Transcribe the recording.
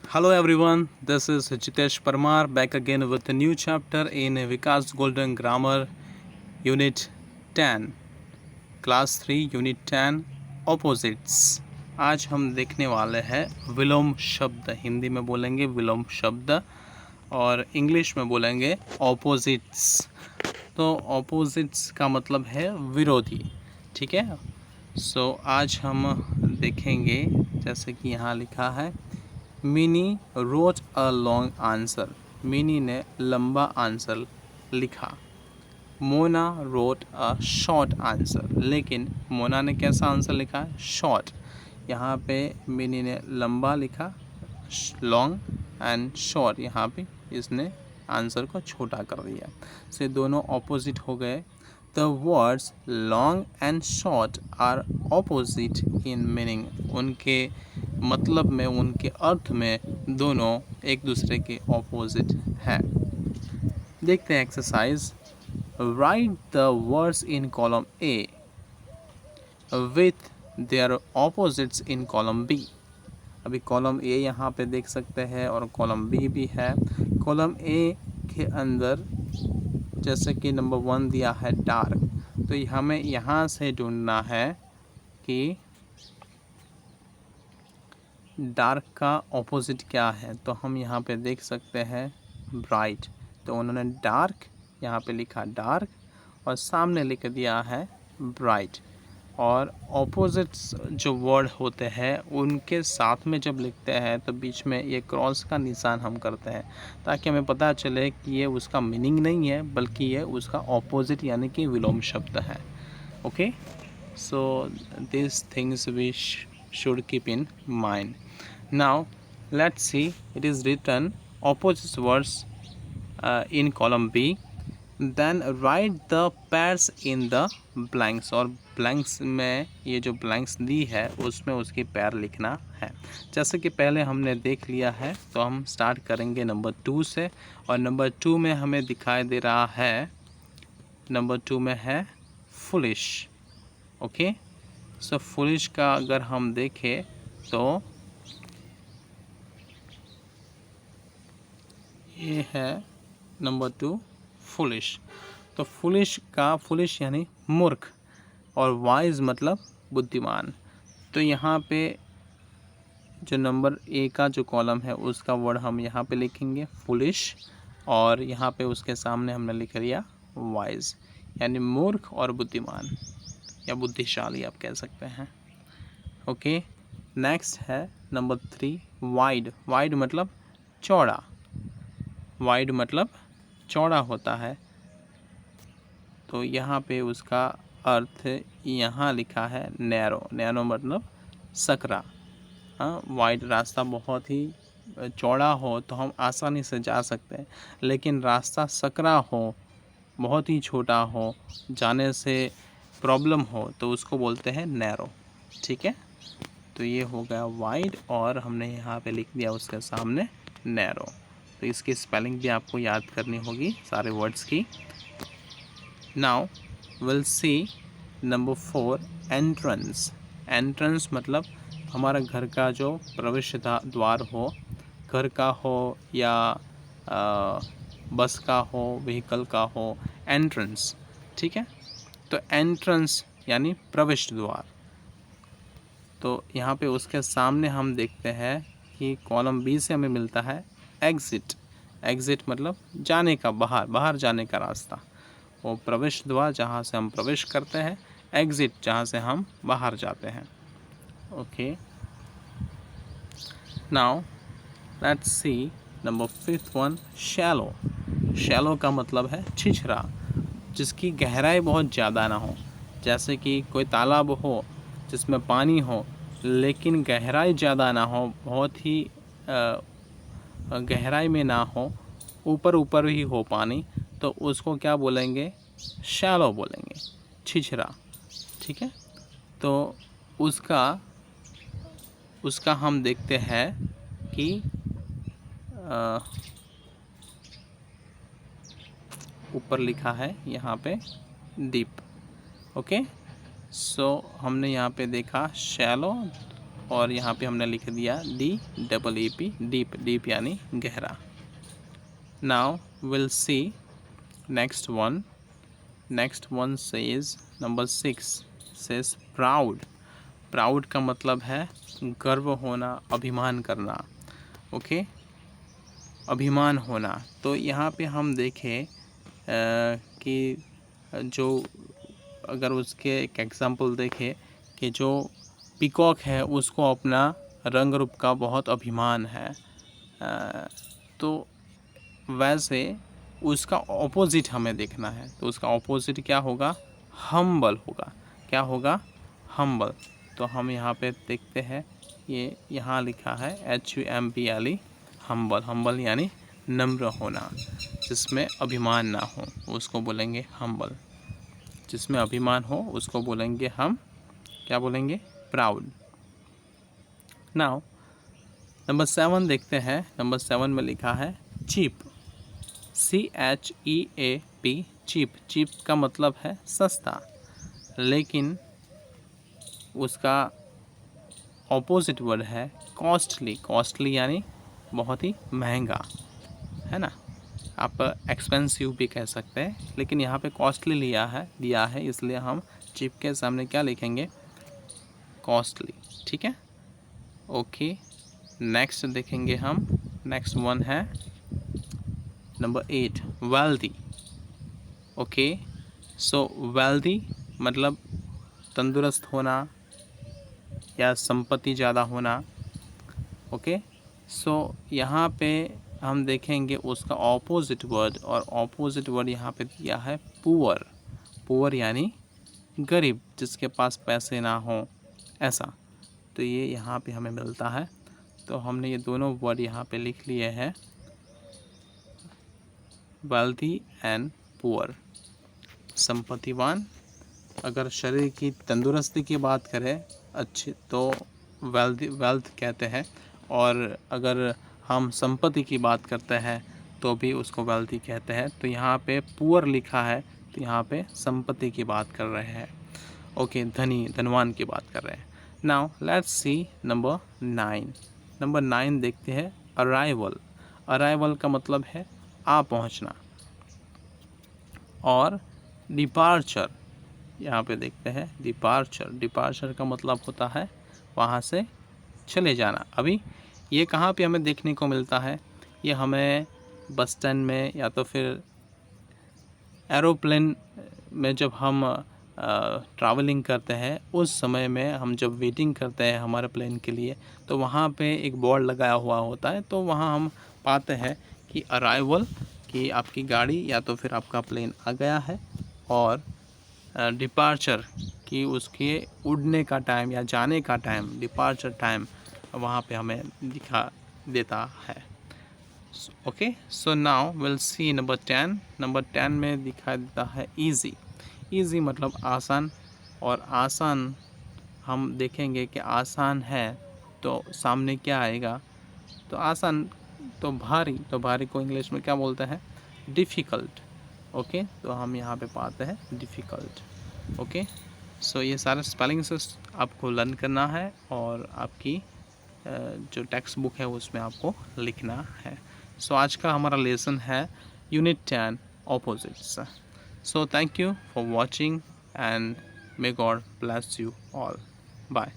Hello everyone, this is Jitesh Parmar back again with a new chapter in Vikas Golden Grammar Unit 10, Class 3 Unit 10 Opposites। आज हम देखने वाले हैं विलोम शब्द। हिंदी में बोलेंगे विलोम शब्द और इंग्लिश में बोलेंगे ऑपोजिट्स। तो ऑपोजिट्स का मतलब है विरोधी, ठीक है। सो आज हम देखेंगे, जैसे कि यहाँ लिखा है, mini wrote a long answer. Mini ने लंबा आंसर लिखा। Mona wrote a short answer, लेकिन मोना ने कैसा आंसर लिखा? शॉर्ट। यहाँ पे मिनी ने लंबा लिखा, लॉन्ग, एंड शॉर्ट यहाँ पे इसने आंसर को छोटा कर दिया। से दोनों ऑपोजिट हो गए। The words long and short are opposite in meaning. उनके मतलब में, उनके अर्थ में दोनों एक दूसरे के ऑपोजिट हैं। देखते हैं exercise. Write the words in column A with their opposites in column B. अभी कॉलम ए यहाँ पे देख सकते हैं और कॉलम बी भी है। कॉलम ए के अंदर जैसे कि नंबर 1 दिया है डार्क, तो हमें यहाँ से ढूंढना है कि डार्क का ऑपोजिट क्या है। तो हम यहाँ पे देख सकते हैं ब्राइट, तो उन्होंने डार्क यहाँ पे लिखा डार्क और सामने लिख दिया है ब्राइट। और ऑपोजिट्स जो वर्ड होते हैं उनके साथ में जब लिखते हैं तो बीच में ये क्रॉस का निशान हम करते हैं, ताकि हमें पता चले कि ये उसका मीनिंग नहीं है बल्कि ये उसका ऑपोजिट यानी कि विलोम शब्द है। Okay, so this things we should keep in mind. Now let's see, it is written opposite words in column B, then write the pairs in the blanks। और blanks में ये जो blanks दी है उसमें उसकी पैर लिखना है। जैसे कि पहले हमने देख लिया है, तो हम स्टार्ट करेंगे नंबर 2 से। और नंबर 2 में हमें दिखाई दे रहा है, नंबर 2 में है foolish। ओके, सो फुलिश का अगर हम देखें तो ये है नंबर 2 फुलिश। तो फुलिश यानी मूर्ख और वाइज मतलब बुद्धिमान। तो यहाँ पे जो नंबर ए का जो कॉलम है उसका वर्ड हम यहाँ पे लिखेंगे फुलिश, और यहाँ पे उसके सामने हमने लिख दिया वाइज, यानी मूर्ख और बुद्धिमान या बुद्धिशाली आप कह सकते हैं। ओके, नेक्स्ट है नंबर 3 वाइड। वाइड मतलब चौड़ा। वाइड मतलब चौड़ा होता है, तो यहाँ पे उसका अर्थ यहाँ लिखा है नैरो। नैरो मतलब सकरा। हाँ, वाइड रास्ता बहुत ही चौड़ा हो तो हम आसानी से जा सकते हैं, लेकिन रास्ता सकरा हो, बहुत ही छोटा हो, जाने से प्रॉब्लम हो, तो उसको बोलते हैं नैरो। ठीक है, तो ये हो गया वाइड और हमने यहाँ पे लिख दिया उसके सामने नैरो। तो इसकी स्पेलिंग भी आपको याद करनी होगी सारे वर्ड्स की। Now will see number 4 entrance. Entrance मतलब हमारा घर का जो प्रवेश द्वार हो, घर का हो या बस का हो, व्हीकल का हो, एंट्रेंस। ठीक है, तो एंट्रेंस यानी प्रवेश द्वार। तो यहाँ पे उसके सामने हम देखते हैं कि कॉलम बी से हमें मिलता है एग्ज़िट। एग्ज़िट मतलब जाने का, बाहर जाने का रास्ता। वो प्रवेश द्वार जहाँ से हम प्रवेश करते हैं, एग्ज़िट जहाँ से हम बाहर जाते हैं। Okay, now let's see number 5th one shallow. Shallow का मतलब है छिछरा, जिसकी गहराई बहुत ज़्यादा ना हो। जैसे कि कोई तालाब हो जिसमें पानी हो लेकिन गहराई ज़्यादा ना हो, बहुत ही गहराई में ना हो, ऊपर ही हो पानी, तो उसको क्या बोलेंगे? शैलो बोलेंगे, छिछरा। ठीक है, तो उसका हम देखते हैं कि ऊपर लिखा है यहाँ पे डीप। ओके, सो हमने यहाँ पे देखा शैलो और यहाँ पे हमने लिख दिया DEEP, डीप, डीप यानी गहरा। Now will C next one. Next one says number 6 says proud. Proud का मतलब है गर्व होना, अभिमान करना। ओके, अभिमान होना। तो यहाँ पे हम देखें कि जो अगर उसके एक एग्जांपल देखें कि जो पीकॉक है उसको अपना रंग रूप का बहुत अभिमान है, तो वैसे उसका ऑपोजिट हमें देखना है। तो उसका ऑपोजिट क्या होगा? हम्बल होगा। क्या होगा? हम्बल। तो हम यहाँ पे देखते हैं, ये यहाँ लिखा है HUMBLE, हम्बल। हम्बल यानी नम्र होना, जिसमें अभिमान ना हो उसको बोलेंगे हम्बल। जिसमें अभिमान हो उसको बोलेंगे हम, क्या बोलेंगे? प्राउड। नाउ नंबर 7 देखते हैं। नंबर 7 में लिखा है चीप, CHEAP, चीप। चीप का मतलब है सस्ता, लेकिन उसका ऑपोजिट वर्ड है कॉस्टली। कॉस्टली यानी बहुत ही महंगा, है ना। आप एक्सपेंसिव भी कह सकते हैं, लेकिन यहाँ पे कॉस्टली दिया है, इसलिए हम चीप के सामने क्या लिखेंगे? कॉस्टली। ठीक है, ओके। नेक्स्ट देखेंगे हम। नेक्स्ट वन है नंबर 8 वेल्दी। ओके, सो वेल्दी मतलब तंदुरुस्त होना या संपत्ति ज़्यादा होना। ओके, सो यहाँ पे हम देखेंगे उसका ऑपोजिट वर्ड, और ऑपोजिट वर्ड यहाँ पे दिया है पुअर। पुअर यानी गरीब, जिसके पास पैसे ना हो, ऐसा। तो ये यहाँ पे हमें मिलता है। तो हमने ये दोनों वर्ड यहाँ पे लिख लिए हैं, वेल्दी एंड पुअर। संपत्तिवान, अगर शरीर की तंदुरुस्ती की बात करें अच्छी, तो वेल्थ कहते हैं, और अगर हम संपत्ति की बात करते हैं तो भी उसको वेल्थी कहते हैं। तो यहाँ पे पुअर लिखा है, तो यहाँ पे संपत्ति की बात कर रहे हैं। ओके, धनवान की बात कर रहे हैं। Now let's see number 9। Number 9 देखते हैं अराइवल। अराइवल का मतलब है आ पहुँचना। और डिपार्चर, यहाँ पे देखते हैं डिपार्चर। डिपार्चर का मतलब होता है वहाँ से चले जाना। अभी ये कहाँ पे हमें देखने को मिलता है? ये हमें बस स्टैंड में, या तो फिर एरोप्लेन में जब हम ट्रैवलिंग करते हैं, उस समय में हम जब वेटिंग करते हैं हमारे प्लेन के लिए, तो वहाँ पे एक बोर्ड लगाया हुआ होता है। तो वहाँ हम पाते हैं कि अराइवल, कि आपकी गाड़ी या तो फिर आपका प्लेन आ गया है, और डिपार्चर कि उसके उड़ने का टाइम या जाने का टाइम, डिपार्चर टाइम वहाँ पे हमें दिखा देता है। Okay, so now will see number 10। Number 10 में दिखा देता है ईजी। ईजी मतलब आसान, और आसान हम देखेंगे कि आसान है तो सामने क्या आएगा? तो आसान, तो भारी, तो भारी को इंग्लिश में क्या बोलते हैं? डिफ़िकल्ट। ओके, तो हम यहाँ पे पाते हैं डिफ़िकल्ट। ओके, सो ये सारे स्पेलिंग्स आपको लर्न करना है, और आपकी जो टेक्स्ट बुक है उसमें आपको लिखना है। सो आज का हमारा लेसन है unit 10 opposites. So thank you for watching, and may God bless you all. Bye.